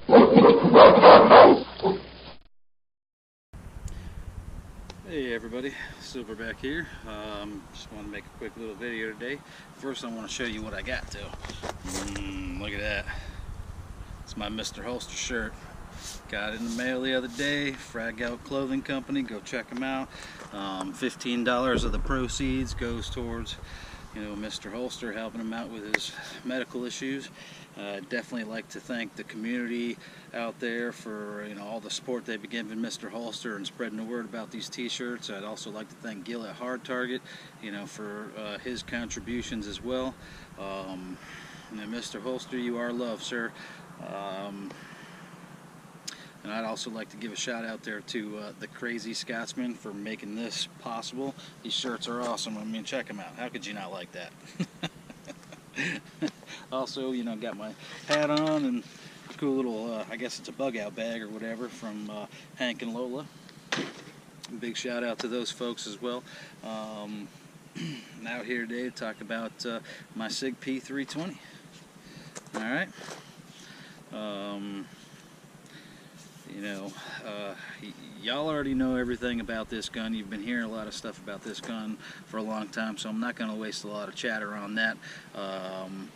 Hey everybody, Silverback here. Just want to make a quick little video today. First I want to show you what I got though. Look at that. It's my Mr. Holster shirt. Got it in the mail the other day. Frag Out Clothing Company, go check them out. $15 of the proceeds goes towards, Mr. Holster, helping him out with his medical issues. Definitely like to thank the community out there for all the support they've been giving Mr. Holster and spreading the word about these t-shirts. I'd also like to thank Gil at Hard Target, for his contributions as well. And Mr. Holster, you are loved, sir. And I'd also like to give a shout out there to the Crazy Scotsman for making this possible. These shirts are awesome. I mean, check them out. How could you not like that? Also, got my hat on and a cool little, I guess it's a bug out bag or whatever from Hank and Lola. Big shout out to those folks as well. Out here today to talk about my SIG P320. Alright. Y'all already know everything about this gun. You've been hearing a lot of stuff about this gun for a long time, so I'm not going to waste a lot of chatter on that. And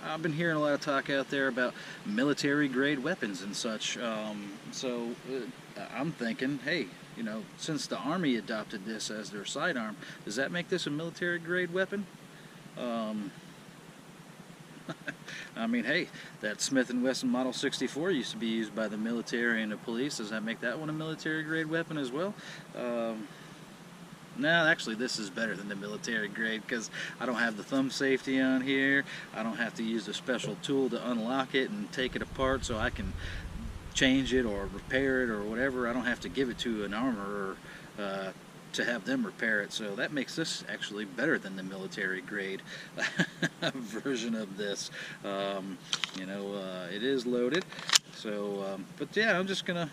I've been hearing a lot of talk out there about military grade weapons and such. I'm thinking, hey, since the Army adopted this as their sidearm, does that make this a military grade weapon? I mean, hey, that Smith & Wesson Model 64 used to be used by the military and the police. Does that make that one a military grade weapon as well? No, actually this is better than the military grade because I don't have the thumb safety on here. I don't have to use a special tool to unlock it and take it apart so I can change it or repair it or whatever. I don't have to give it to an armorer to have them repair it, so that makes this actually better than the military grade version of this. It is loaded, so but yeah, I'm just gonna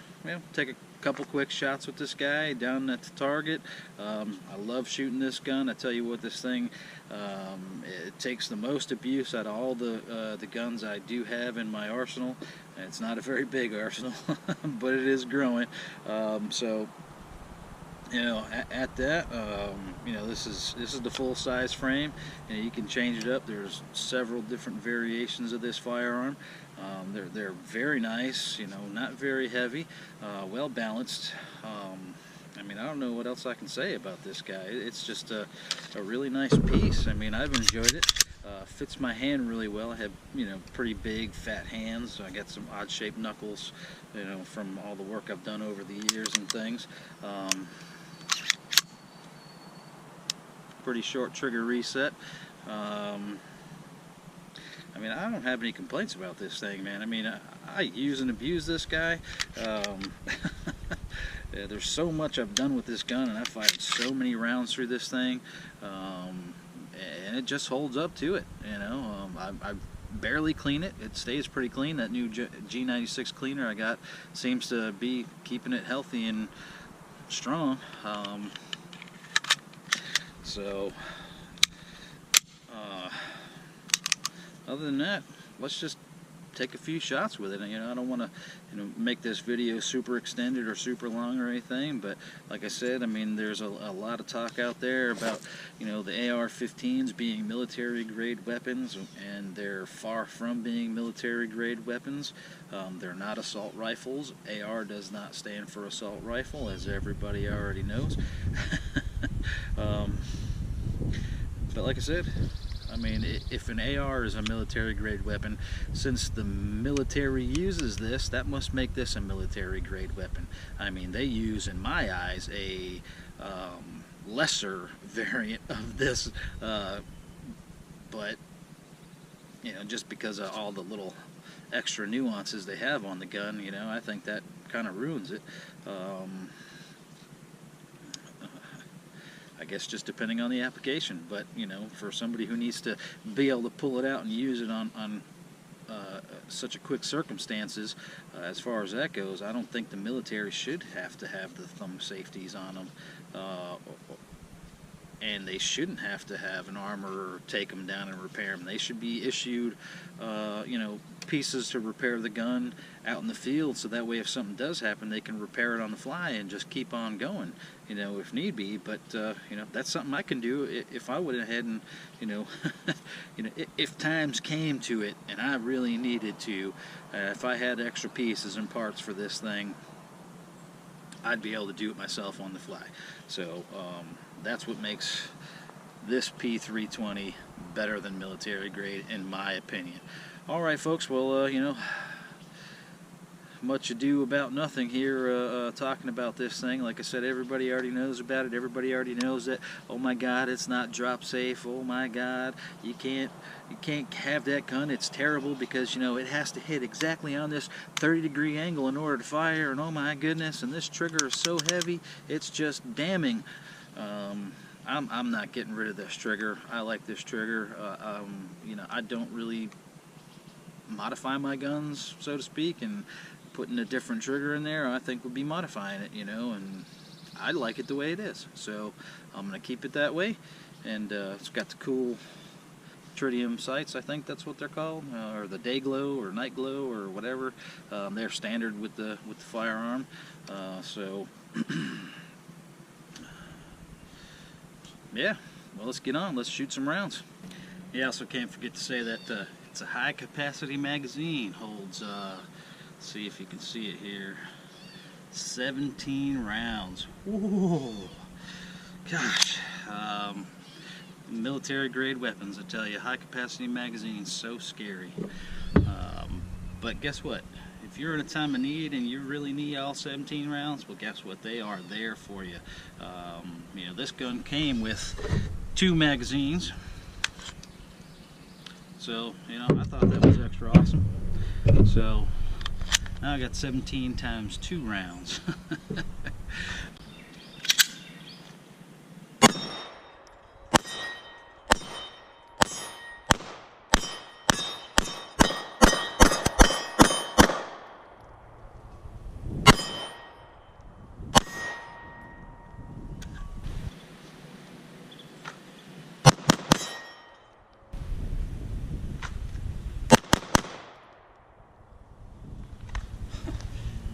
take a couple quick shots with this guy down at the target. I love shooting this gun. I tell you what, this thing it takes the most abuse out of all the guns I do have in my arsenal. It's not a very big arsenal, but it is growing. At that, this is the full size frame. You can change it up. There's several different variations of this firearm. They're very nice. Not very heavy, well balanced. I don't know what else I can say about this guy. It's just a really nice piece. I've enjoyed it. Fits my hand really well. I have pretty big fat hands, so I got some odd shaped knuckles, from all the work I've done over the years and things. Pretty short trigger reset. I don't have any complaints about this thing, man. I use and abuse this guy. There's so much I've done with this gun, and I've fired so many rounds through this thing, and it just holds up to it. I barely clean it. It stays pretty clean. That new G96 cleaner I got seems to be keeping it healthy and strong. Other than that, let's just take a few shots with it. I don't want to make this video super extended or super long or anything, but like I said, there's a lot of talk out there about the AR-15s being military grade weapons, and they're far from being military grade weapons. They're not assault rifles. AR does not stand for assault rifle, as everybody already knows. But like I said, if an AR is a military grade weapon, since the military uses this, that must make this a military grade weapon. They use, in my eyes, a lesser variant of this, but just because of all the little extra nuances they have on the gun, I think that kind of ruins it. I guess just depending on the application, but for somebody who needs to be able to pull it out and use it on such a quick circumstances, as far as that goes, I don't think the military should have to have the thumb safeties on them. and they shouldn't have to have an armorer take them down and repair them. They should be issued, you know, pieces to repair the gun out in the field, so that way if something does happen, they can repair it on the fly and just keep on going, you know, if need be. But you know, that's something I can do if I went ahead and, you know, you know, if times came to it and I really needed to, if I had extra pieces and parts for this thing, I'd be able to do it myself on the fly. So that's what makes this P320 better than military grade, in my opinion. All right, folks. Well, you know, much ado about nothing here, talking about this thing. Like I said, everybody already knows about it. Everybody already knows that, oh my God, it's not drop safe. Oh my God, you can't have that gun. It's terrible because, you know, it has to hit exactly on this 30-degree angle in order to fire, and oh my goodness, and this trigger is so heavy, it's just damning. I'm not getting rid of this trigger. I like this trigger. You know, I don't really modify my guns, so to speak, and putting a different trigger in there, I think, would be modifying it, you know, and I like it the way it is. So I'm going to keep it that way. And it's got the cool tritium sights, I think that's what they're called, or the day glow or night glow or whatever. They're standard with the firearm. So yeah, well, let's get on. Let's shoot some rounds. Yeah, also can't forget to say that it's a high capacity magazine. Holds, let's see if you can see it here, 17 rounds. Whoa, gosh. Military grade weapons, I tell you, high capacity magazines, so scary. But guess what? If you're in a time of need and you really need all 17 rounds, well, guess what? They are there for you. You know, this gun came with 2 magazines, so, you know, I thought that was extra awesome. So now I got 17 times 2 rounds.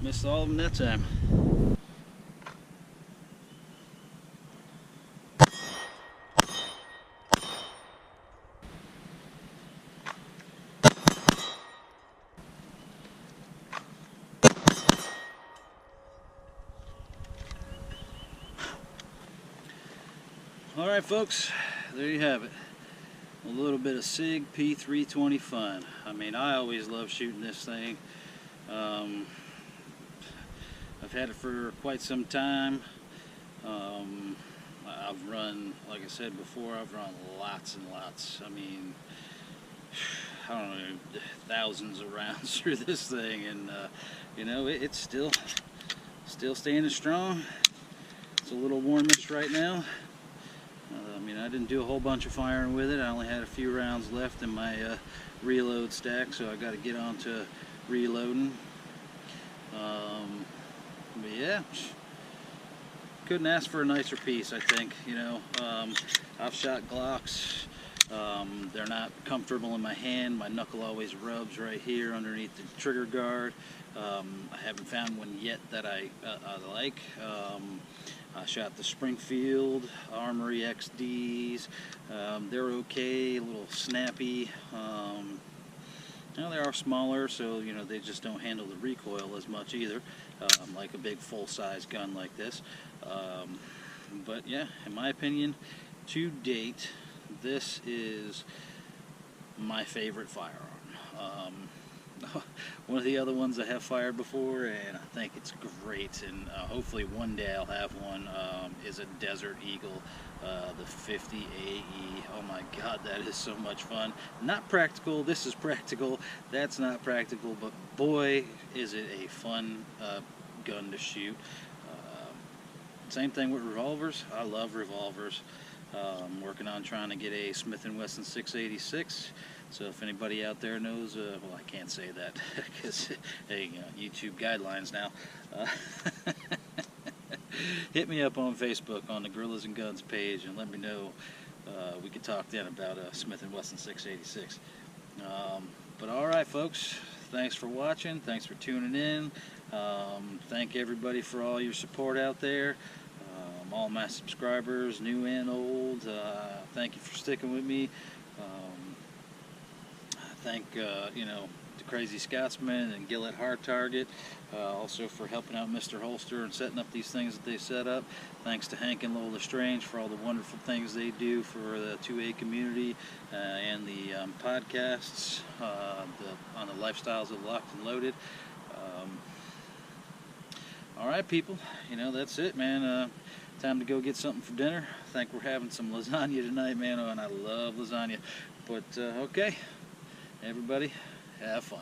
Missed all of them that time. All right, folks, there you have it. A little bit of SIG P320 fun. I mean, I always love shooting this thing. I've had it for quite some time. I've run, like I said before, I've run lots and lots. I mean, I don't know, thousands of rounds through this thing, and you know, it's still standing strong. It's a little warmish right now. I mean, I didn't do a whole bunch of firing with it. I only had a few rounds left in my reload stack, so I got to get on to reloading. But yeah, couldn't ask for a nicer piece, I think. You know, I've shot Glocks. They're not comfortable in my hand. My knuckle always rubs right here underneath the trigger guard. I haven't found one yet that I like. I shot the Springfield Armory XDs. They're okay, a little snappy. You know, they are smaller, so, you know, they just don't handle the recoil as much either, like a big full-size gun like this. But yeah, in my opinion, to date, this is my favorite firearm. One of the other ones I have fired before, and I think it's great, and hopefully one day I'll have one, is a Desert Eagle, the 50 AE. Oh my God, that is so much fun. Not practical. This is practical. That's not practical, but boy, is it a fun gun to shoot. Same thing with revolvers. I love revolvers. I'm working on trying to get a Smith & Wesson 686. So if anybody out there knows, well, I can't say that because, hey, YouTube guidelines now. hit me up on Facebook on the Gorillas and Guns page and let me know. We could talk then about Smith & Wesson 686. But all right, folks, thanks for watching. Thanks for tuning in. Thank everybody for all your support out there. All my subscribers, new and old, thank you for sticking with me. Thank you know, the Crazy Scotsman and Gillette Hard Target, also for helping out Mr. Holster and setting up these things that they set up. Thanks to Hank and Lola Strange for all the wonderful things they do for the 2A community and the podcasts on the Lifestyles of Locked and Loaded. All right, people, you know, that's it, man. Time to go get something for dinner. I think we're having some lasagna tonight, man. Oh, and I love lasagna. But, okay, everybody, have fun.